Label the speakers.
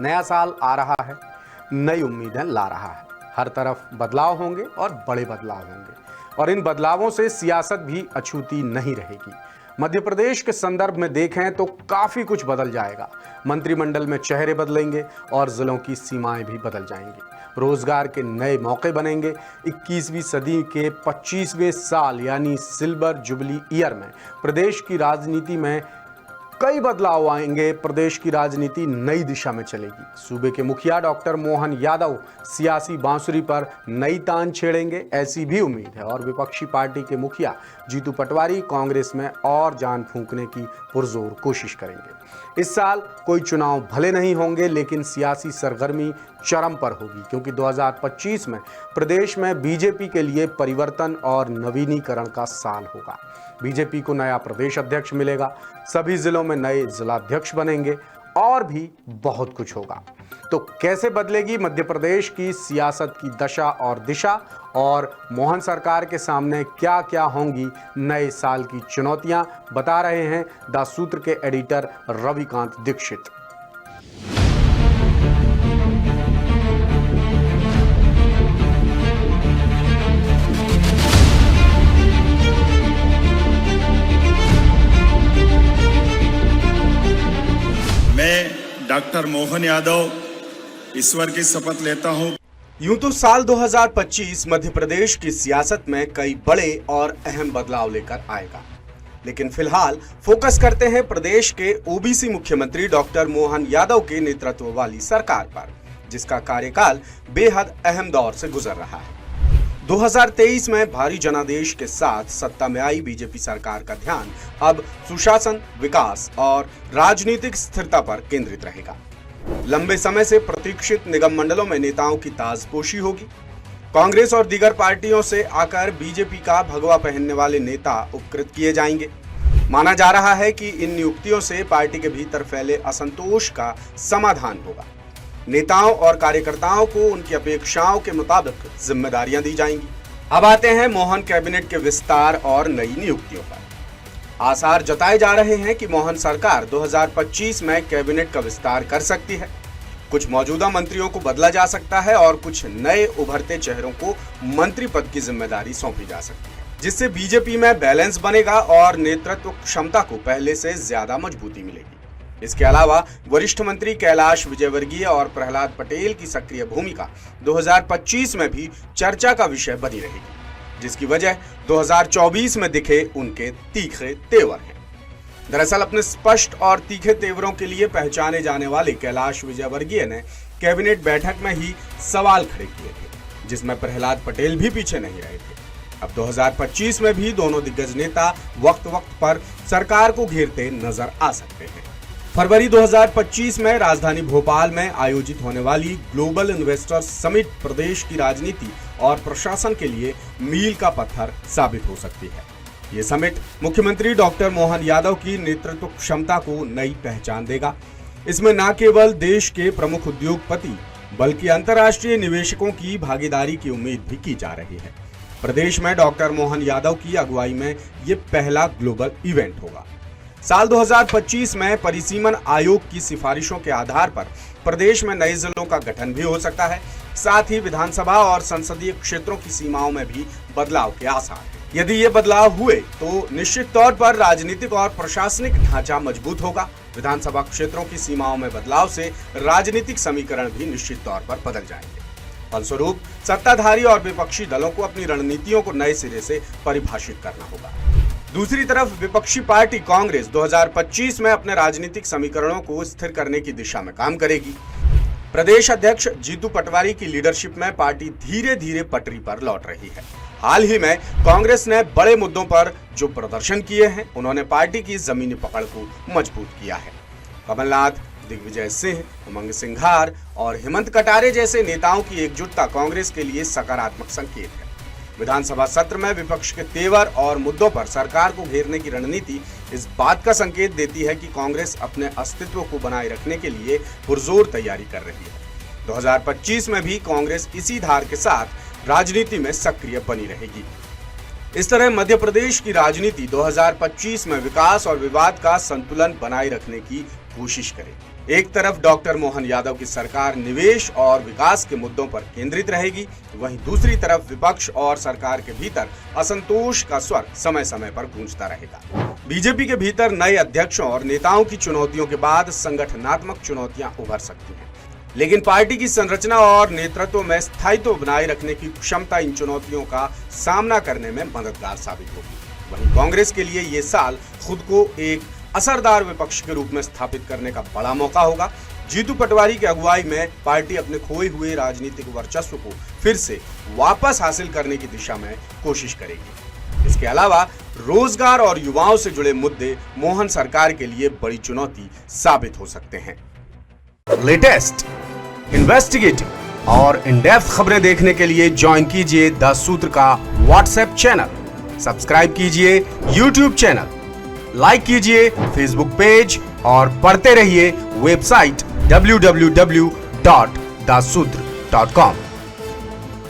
Speaker 1: नया साल आ रहा है, नई उम्मीदें ला रहा है। हर तरफ बदलाव होंगे और बड़े बदलाव होंगे और इन बदलावों से सियासत भी अछूती नहीं रहेगी। मध्य प्रदेश के संदर्भ में देखें तो काफी कुछ बदल जाएगा। मंत्रिमंडल में चेहरे बदलेंगे और जिलों की सीमाएं भी बदल जाएंगी। रोजगार के नए मौके बनेंगे। 21वीं सदी के 25वें साल यानी सिल्वर जुबली ईयर में प्रदेश की राजनीति में कई बदलाव आएंगे। प्रदेश की राजनीति नई दिशा में चलेगी। सूबे के मुखिया डॉक्टर मोहन यादव सियासी बांसुरी पर नई तान छेड़ेंगे, ऐसी भी उम्मीद है। और विपक्षी पार्टी के मुखिया जीतू पटवारी कांग्रेस में और जान फूंकने की पुरजोर कोशिश करेंगे। इस साल कोई चुनाव भले नहीं होंगे, लेकिन सियासी सरगर्मी चरम पर होगी, क्योंकि 2025 में प्रदेश में बीजेपी के लिए परिवर्तन और नवीनीकरण का साल होगा। बीजेपी को नया प्रदेश अध्यक्ष मिलेगा, सभी जिलों में नए जिलाध्यक्ष बनेंगे और भी बहुत कुछ होगा। तो कैसे बदलेगी मध्य प्रदेश की सियासत की दशा और दिशा, और मोहन सरकार के सामने क्या क्या होंगी नए साल की चुनौतियां, बता रहे हैं द सूत्र के एडिटर रविकांत दीक्षित।
Speaker 2: मैं डॉक्टर मोहन यादव ईश्वर की शपथ लेता हूं।
Speaker 1: यूं तो साल 2025 मध्य प्रदेश की सियासत में कई बड़े और अहम बदलाव लेकर आएगा, लेकिन फिलहाल फोकस करते हैं प्रदेश के ओबीसी मुख्यमंत्री डॉक्टर मोहन यादव के नेतृत्व वाली सरकार पर, जिसका कार्यकाल बेहद अहम दौर से गुजर रहा है। 2023 में भारी जनादेश के साथ सत्ता में आई बीजेपी सरकार का ध्यान अब सुशासन, विकास और राजनीतिक स्थिरता पर केंद्रित रहेगा। लंबे समय से प्रतीक्षित निगम मंडलों में नेताओं की ताजपोशी होगी। कांग्रेस और दीगर पार्टियों से आकर बीजेपी का भगवा पहनने वाले नेता उपकृत किए जाएंगे। माना जा रहा है कि इन नियुक्तियों से पार्टी के भीतर फैले असंतोष का समाधान होगा। नेताओं और कार्यकर्ताओं को उनकी अपेक्षाओं के मुताबिक जिम्मेदारियां दी जाएंगी। अब आते हैं मोहन कैबिनेट के विस्तार और नई नियुक्तियों पर। आसार जताए जा रहे हैं कि मोहन सरकार 2025 में कैबिनेट का विस्तार कर सकती है। कुछ मौजूदा मंत्रियों को बदला जा सकता है और कुछ नए उभरते चेहरों को मंत्री पद की जिम्मेदारी सौंपी जा सकती है, जिससे बीजेपी में बैलेंस बनेगा और नेतृत्व क्षमता को पहले से ज्यादा मजबूती मिलेगी। इसके अलावा वरिष्ठ मंत्री कैलाश विजयवर्गीय और प्रहलाद पटेल की सक्रिय भूमिका 2025 में भी चर्चा का विषय बनी रहेगी, जिसकी वजह 2024 में दिखे उनके तीखे तेवर हैं। दरअसल अपने स्पष्ट और तीखे तेवरों के लिए पहचाने जाने वाले कैलाश विजयवर्गीय ने कैबिनेट बैठक में ही सवाल खड़े किए थे, जिसमें प्रहलाद पटेल भी पीछे नहीं रहे थे। अब 2025 में भी दोनों दिग्गज नेता वक्त वक्त पर सरकार को घेरते नजर आ सकते हैं। फरवरी 2025 में राजधानी भोपाल में आयोजित होने वाली ग्लोबल इन्वेस्टर्स समिट प्रदेश की राजनीति और प्रशासन के लिए मील का पत्थर साबित हो सकती है। ये समिट मुख्यमंत्री डॉक्टर मोहन यादव की नेतृत्व क्षमता को नई पहचान देगा। इसमें न केवल देश के प्रमुख उद्योगपति बल्कि अंतर्राष्ट्रीय निवेशकों की भागीदारी की उम्मीद भी की जा रही है। प्रदेश में डॉक्टर मोहन यादव की अगुवाई में ये पहला ग्लोबल इवेंट होगा। साल 2025 में परिसीमन आयोग की सिफारिशों के आधार पर प्रदेश में नए जिलों का गठन भी हो सकता है। साथ ही विधानसभा और संसदीय क्षेत्रों की सीमाओं में भी बदलाव के आसार हैं। यदि ये बदलाव हुए तो निश्चित तौर पर राजनीतिक और प्रशासनिक ढांचा मजबूत होगा। विधानसभा क्षेत्रों की सीमाओं में बदलाव से राजनीतिक समीकरण भी निश्चित तौर पर बदल जाएंगे। फलस्वरूप सत्ताधारी और विपक्षी दलों को अपनी रणनीतियों को नए सिरे से परिभाषित करना होगा। दूसरी तरफ विपक्षी पार्टी कांग्रेस 2025 में अपने राजनीतिक समीकरणों को स्थिर करने की दिशा में काम करेगी। प्रदेश अध्यक्ष जीतू पटवारी की लीडरशिप में पार्टी धीरे धीरे पटरी पर लौट रही है। हाल ही में कांग्रेस ने बड़े मुद्दों पर जो प्रदर्शन किए हैं, उन्होंने पार्टी की जमीनी पकड़ को मजबूत किया है। कमलनाथ, दिग्विजय सिंह, उमंग सिंघार और हेमंत कटारे जैसे नेताओं की एकजुटता कांग्रेस के लिए सकारात्मक संकेत है। विधानसभा सत्र में विपक्ष के तेवर और मुद्दों पर सरकार को घेरने की रणनीति इस बात का संकेत देती है कि कांग्रेस अपने अस्तित्व को बनाए रखने के लिए पुरजोर तैयारी कर रही है। 2025 में भी कांग्रेस इसी धार के साथ राजनीति में सक्रिय बनी रहेगी। इस तरह मध्य प्रदेश की राजनीति 2025 में विकास और विवाद का संतुलन बनाए रखने की कोशिश करेगी। एक तरफ डॉक्टर मोहन यादव की सरकार निवेश और विकास के मुद्दों पर केंद्रित रहेगी, वहीं दूसरी तरफ विपक्ष और सरकार के भीतर असंतोष का स्वर समय समय पर गूंजता रहेगा। बीजेपी के भीतर नए अध्यक्षों और नेताओं की चुनौतियों के बाद संगठनात्मक चुनौतियां उभर सकती हैं, लेकिन पार्टी की संरचना और नेतृत्व में स्थायित्व बनाए रखने की क्षमता इन चुनौतियों का सामना करने में मददगार साबित होगी। वहीं कांग्रेस के लिए ये साल खुद को एक असरदार विपक्ष के रूप में स्थापित करने का बड़ा मौका होगा। जीतू पटवारी की अगुवाई में पार्टी अपने खोए हुए राजनीतिक वर्चस्व को फिर से वापस हासिल करने की दिशा में कोशिश करेगी। इसके अलावा रोजगार और युवाओं से जुड़े मुद्दे मोहन सरकार के लिए बड़ी चुनौती साबित हो सकते हैं। लेटेस्ट, इन्वेस्टिगेटिव और इन डेप्थ खबरें देखने के लिए ज्वाइन कीजिए द सूत्र का व्हाट्सएप चैनल, सब्सक्राइब कीजिए यूट्यूब चैनल, लाइक कीजिए फेसबुक पेज और पढ़ते रहिए वेबसाइट www.dasudr.com।